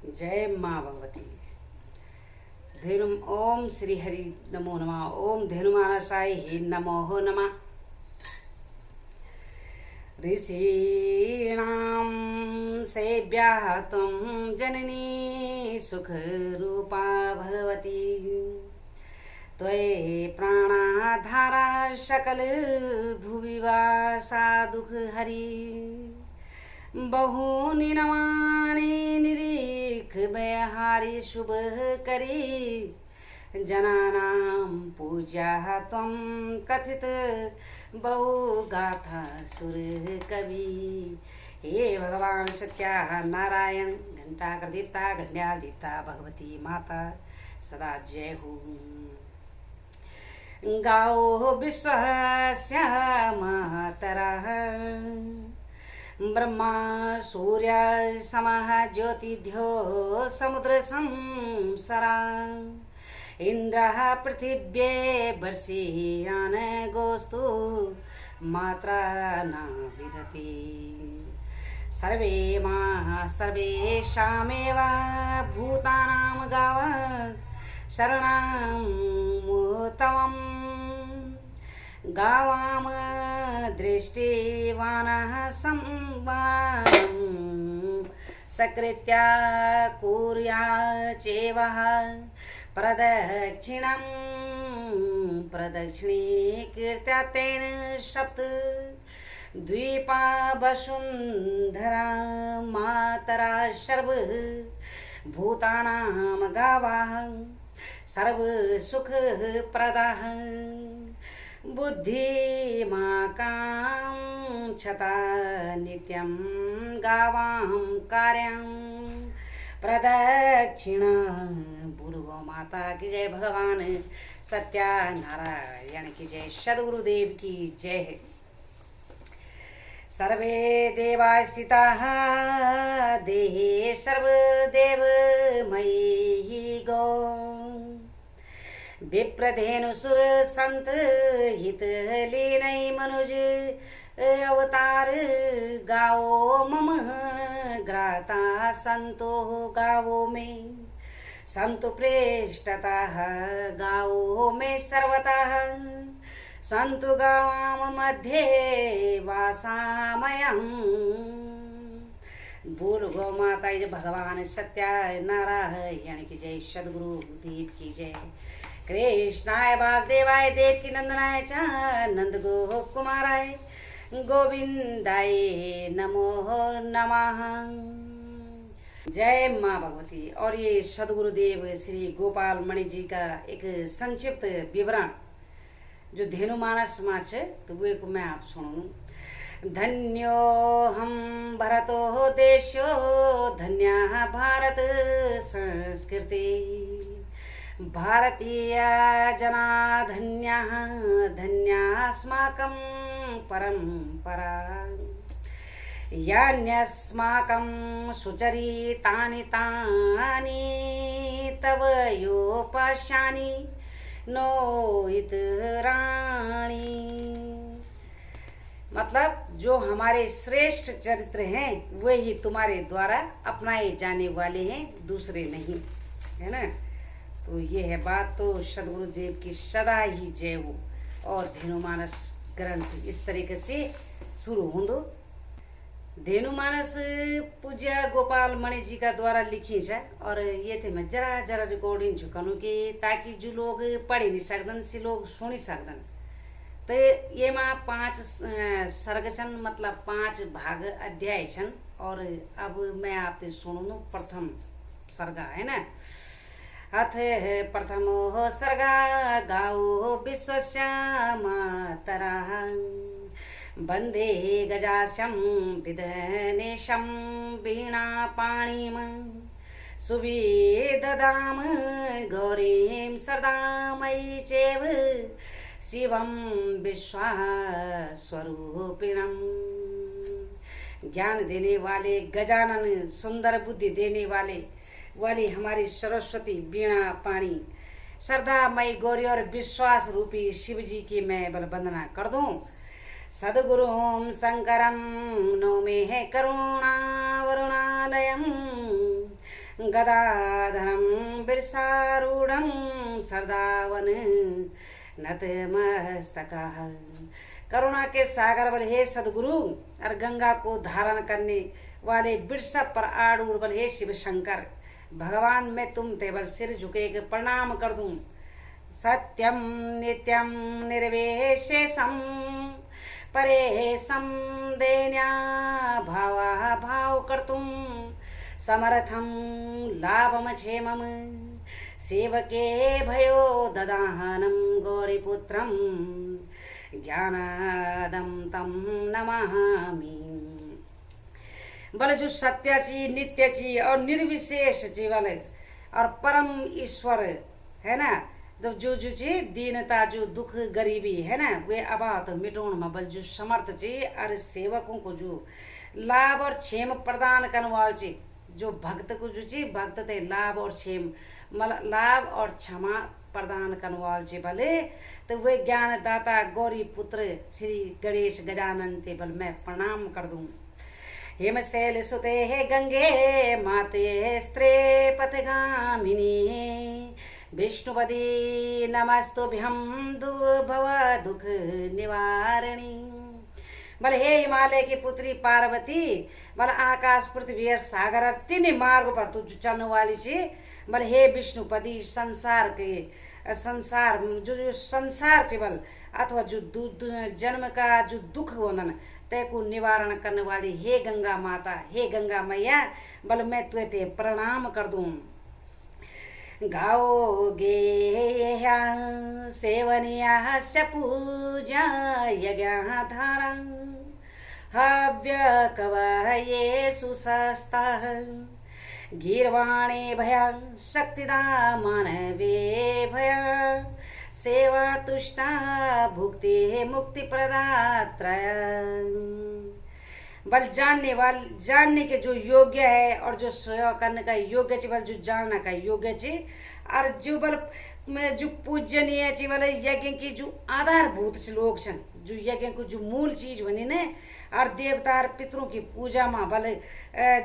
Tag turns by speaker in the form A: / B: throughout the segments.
A: जय माँ भगवती। धेनु ओम श्री हरि नमो नमः। ओम धेनुमानसाय हे नमो नमः। ऋषीणां सेव्याः त्वं जननी सुखरूपा भगवती। त्वयि प्राणाधारा सकल भुवि वासा दुख हरि। बहूनि नमानि निरीख व्यहारि शुभ करी। जनानां पूज्याः त्वं कथित बहु गाथा सुर कवि। हे भगवान सत्या नारायण घंटाकर दीप्ता गंड्याल दीप्ता भगवती माता सदा जय हो। गाओ विश्वस्य मातरः ब्रह्मा सूर्य समः ज्योतिध्यो समुद्र संसरा। इंद्रः पृथिव्ये वर्षीयान गोस्तु मात्रा न विदति। सर्वे मा सर्वेषामेव भूतानां गावः शरणं तवम्। गावाम दृष्टिवानः संवादं सकृत्या कुर्याचेवः प्रदक्षिणं। प्रदक्षिणीकृत्या तेन सप्त द्वीपा वसुन्धरा मातरा सर्व भूतानां गावः सर्वसुखप्रदाः। बुद्धिमाकां क्षता नित्यं गावां कार्यं प्रदक्षिणा। बोलो गौ माता की जय। भगवान सत्यानारायण की जय। सद्गुरुदेव की जय। सर्वे देवा स्थिताः देहे सर्वदेवमयी गौ। विप्रधेनुसुर संत हित लीनै मनुज अवतार। गाओ मम ग्राता संतो गावो में संतु प्रेष्ठतः। गाओ में सर्वतः संतु गावाम मध्ये वासामयम्। बोल गौ माता जय। भगवान सत्यानारायण की जय। सद्गुरु देव की जय। कृष्णाय वासुदेवाय देवकी नंदनाय च नंद गोकुमाराय गोविंदाय नमो नमः। जय माँ भगवती। और ये सद्गुरुदेव श्री गोपाल मणि जी का एक संक्षिप्त विवरण जो धेनुमानस माच तो वो एक मैं आप सुनूं। धन्योऽहं भरतो देशो धन्या भारत संस्कृति। भारतीय जना धन्याः धन्यास्माकं परम्परा। यान्यस्माकं सुचरितानि तानि तव योपास्यानि नो इतराणि। मतलब जो हमारे श्रेष्ठ चरित्र हैं वही तुम्हारे द्वारा अपनाए जाने वाले हैं, दूसरे नहीं, है ना। तो ये है बात। तो सद्गुरुदेव की सदा ही जय हो। और धेनुमानस ग्रंथ इस तरीके से शुरू हो दो। धेनुमानस पूज्य गोपाल मणि जी का द्वारा लिखी है। और ये थे मैं जरा जरा रिकॉर्डिंग छुकनू कि ताकि जो लोग पढ़ी नहीं सकदन से लोग सुनी सकदन। तो ये माँ 5 सर्ग छन, मतलब 5 भाग अध्याय छन। और अब मैं आपसे सुनू प्रथम सर्ग है ना। अथ प्रथमो सर्गा गाओ विश्वस्य मातरः। वन्दे गजास्यं विधनेशं वीणापाणिं। सुविदधाम गौरीं सदामयी चैव शिवं विश्वास्वरूपिणम्। ज्ञान देने वाले गजानन, सुंदर बुद्धि देने वाली हमारी सरस्वती वीणा पाणी श्रद्धामयी गौरी और विश्वास रूपी शिव जी की मैं बल वंदना कर दूं। सद्गुरुं शंकरं नौमि करुणावरुणालयं। गदाधरं बिरसारूढ़ं सरदावन नतमस्तकः। करुणा के सागर बल हे सदगुरु और गंगा को धारण करने वाले बिरसा पर आरूढ़ बल हे शिव शंकर भगवान, मैं तुम ते बल सिर झुके के प्रणाम कर दूं। सत्यम नित्यम निर्विशेषम परेशम देन्या भावा भाव कर्तुम समर्थम लाभम क्षेमम सेवके भयो ददाहनम गौरीपुत्रम ज्ञानादम तम नमामि। बल जो सत्याची नित्याची और निर्विशेष जीवल और परम ईश्वर है ना, तो जो ची दीनता जो दुख गरीबी है ना वे अबात मिटोण में बल जो समर्थ ची और सेवकों को जो लाभ और क्षेम प्रदान करने वाले ची, जो भक्त को जो ची भक्त ते लाभ और क्षेम लाभ और क्षमा प्रदान करने वाले ची भले, तो वे ज्ञानदाता गौरी पुत्र श्री गणेश गजानन ते बल मैं प्रणाम कर दूं। हिमशैल सुते हे गंगे माते स्त्रे पथगामिनी विष्णुपदी नमस्तुभ्यं दुर्भव दुख निवारणी। बल हे हिमालय की पुत्री पार्वती, बल आकाश पृथ्वी और सागर तीन मार्ग पर तू चलने वाली छी। बल हे विष्णुपदी संसार के संसार जो संसार चे बल अथवा जो जन्म का जो दुख होनन तय को निवारण करने वाली हे गंगा माता, हे गंगा मैया, बल मैं तुए ते प्रणाम कर दूं। गाओगे सेवनिया पूजा यज्ञ धारा हव्य कवये सुसस्ता गीर्वाणे भया शक्तिदा मानवे भया सेवा तुष्टा भुक्ति मुक्ति प्रदात्रय। बल जानने के जो योग्य है और जो सेवा करने का योग्य ची, बल जो जानना का योग्य ची और जो बल जो पूजनीय ची, बल यज्ञ की जो आधारभूत लोग छन, जो यज्ञ को जो मूल चीज बनी ने और देवता और पितरों की पूजा में बल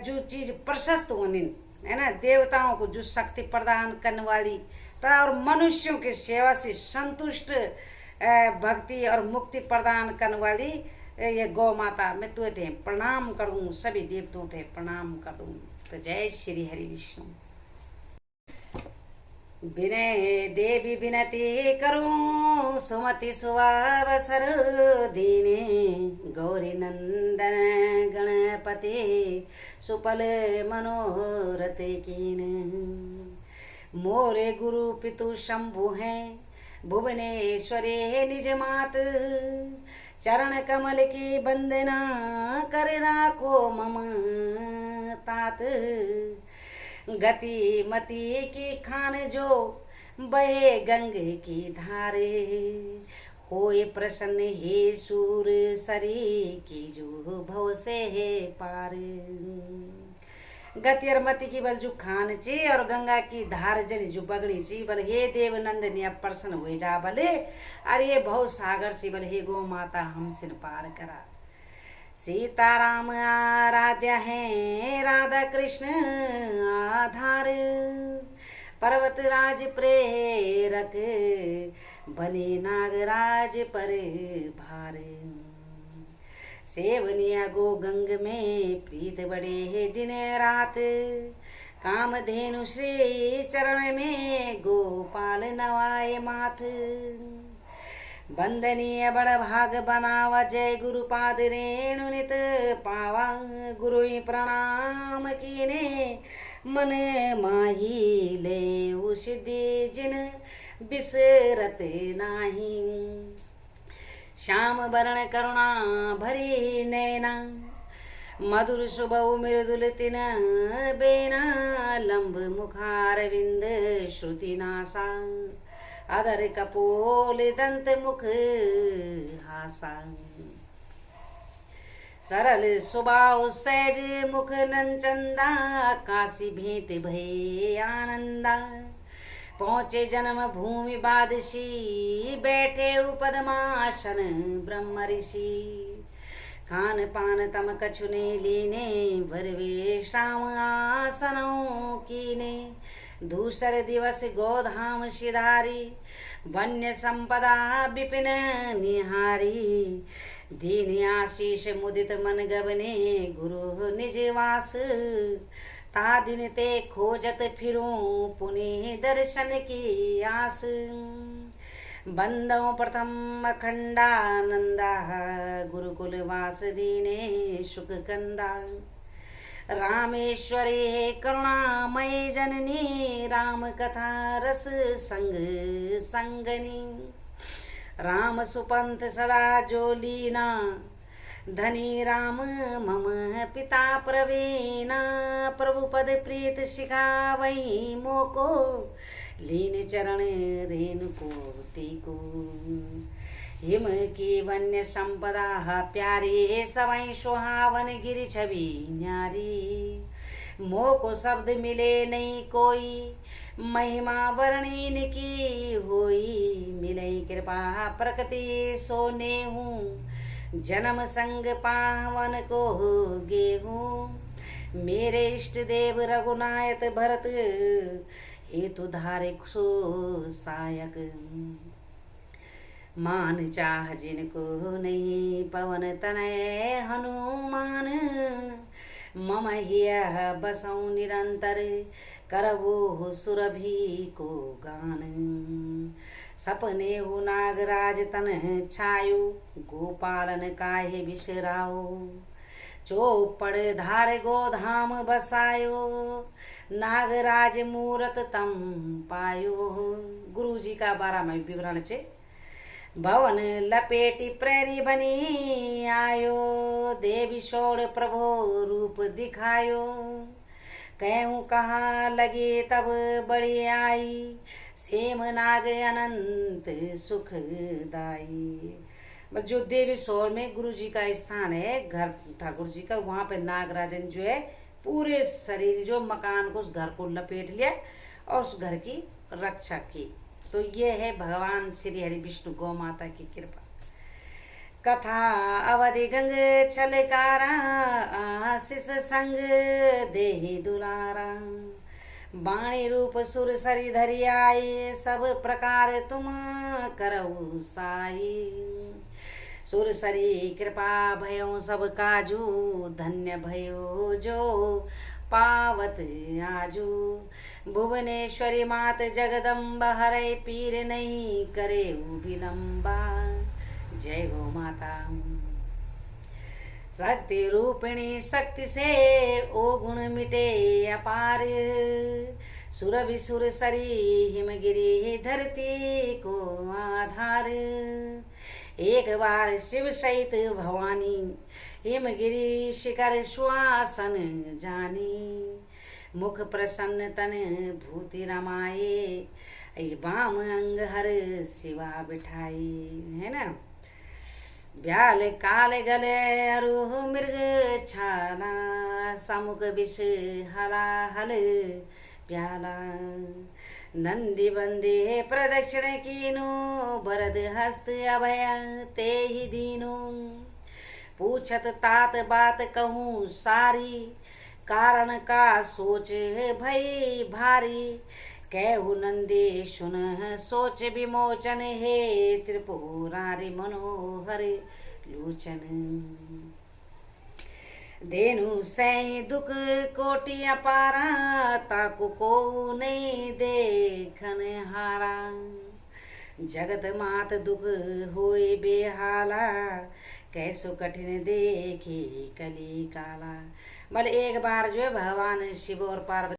A: जो चीज प्रशस्त होनी है ना, देवताओं को जो शक्ति प्रदान करने वाली और मनुष्यों की सेवा से संतुष्ट भक्ति और मुक्ति प्रदान करने वाली ये गौ माता, मैं तुझे ते प्रणाम कर दूं, सभी देवताओं ते प्रणाम कर दूं। तो जय श्री हरि विष्णु। विनय देवी विनती करूं सुमति सुवावसर दीने गौरी नंदन गणपति सुपल मनोरथ कीन। मोरे गुरु पितु शंभु हैं भुवनेश्वरे निज मात चरण कमल की वंदना कर राखो मम तात। गति मति की खान जो बहे गंगे की धारे होए प्रसन्न हे सूर सरी की जो भव से है पार। गति और मति की बल जो खान ची और गंगा की धार जनी जो बगड़ी ची, बल हे देव नंदनी अब प्रसन्न हुए जा बले, अरे ये भव सागर सी बल हे गो माता हमसे पार करा। सीताराम आराध्य है राधा कृष्ण आधार पर्वत राज प्रेरक बने नागराज पर भार। सेवनिया गो गंग में प्रीत बड़े है दिन रात कामधेनु श्री चरण में गोपाल नवाए माथ। वंदनीय बड़ भाग बनावा जय गुरुपाद रेणु नित पावा गुरु प्रणाम कीने मन माही ले सिद्धि जिन बिसरत नाही। श्याम वरण करुणा भरी नैना मधुर सुबह मृदुल तिन बेना लंब मुखार विंद श्रुति नासा अधर कपोल दंत मुख हासा। सरल स्वभाव सहज मुख नंचंदा काशी भेंट भय आनंदा। पहुँचे जन्म भूमि बादशी बैठे उपदमासन ब्रह्म ऋषि। खान पान तम कछु ने लीने, भरवे श्राम आसनों कीने। दूसर दिवस गोधाम सिधारी, वन्य संपदा विपिन निहारी। दीन आशीष मुदित मन गबने, गुरु निजवास ता दिन ते खोजत फिरूं, पुनि दर्शन की आस। बंदों प्रथम अखंडानंदा, गुरुकुल वास दीने सुख कंदा। रामेश्वरी करुणामय जननी, राम कथा रस संग संगनी। राम सुपंथ सदा जो लीना, धनी राम मम पिता प्रवीणा। प्रभु पद प्रीत सिखावई मोको, लीन चरण रेणु को टीको। हिम की वन्य संपदा प्यारी, सवई सुहावन गिरि छवि न्यारी। मोको शब्द मिले नहीं कोई, महिमा वर्णिन की होई। मिले कृपा प्रकृति सोने हूँ, जन्म संग पावन को गेहूँ। मेरे इष्ट देव रघुनायक भरत, हेतु धारे सो सायक। मान चाह जिनको नहीं, पवन तनय हनुमान। मम हिय बसौ निरंतर, करबो सुरभि को गान। सपने हो नागराज तन छायो, गोपालन काहे बिसराओ। चौपड़ धार गोधाम बसायो, नागराज मूरत तम पायो। गुरु जी का 12वां विवरण छे। भवन लपेटी प्रेरी बनी आयो, देवी सोड़ प्रभो रूप दिखायो। कहूँ कहाँ लगे तब बड़ी आई, सेम नाग अनंत सुखदाई। जो देवी सोर में गुरु जी का स्थान है, घर था गुरु जी का, वहां पे नागराजन जो है पूरे शरीर जो मकान को, उस घर को लपेट लिया और उस घर की रक्षा की। तो ये है भगवान श्री हरि विष्णु गौ माता की कृपा। कथा अवधि गंग छलकारा, आशीष संग देहि दुलारा। वाणी रूप सुर सरी धरि आई, सब प्रकार तुम करऊ साई। सुर सरी कृपा भयो सब काजू, धन्य भयो जो पावत आजू। भुवनेश्वरी मात जगदम्ब, हरे पीर नहीं करे विलंबा। जय गौ माता। शक्ति रूपिणी शक्ति से ओ गुण मिटे अपार। सुर विसुर सरी हिमगिरी धरती को आधार। एक बार शिव सहित भवानी, हिमगिरी शिखर श्वासन जानी। मुख प्रसन्न तन भूति रमाए, वाम अंग हर शिवा बिठाई। है ना। ब्याल काल गले अरुह मृग छाला, समुख विष हला हल प्याला। नंदी बंदे प्रदक्षिण कीनो, बरद हस्त अभय ते ही दीनो। पूछत तात बात कहूँ सारी, कारण का सोच भई भारी। कहु नंदी सुन सोच विमोचन, हे त्रिपुरारि मनोहर लोचन। धेनु सै दुख कोटि अपारा, ताकु को नहीं देखन हारा। जगत मात दुख होए बेहाला, कैसो कठिन देखी कली काला। बल एक बार जो है भगवान शिव और पार्वती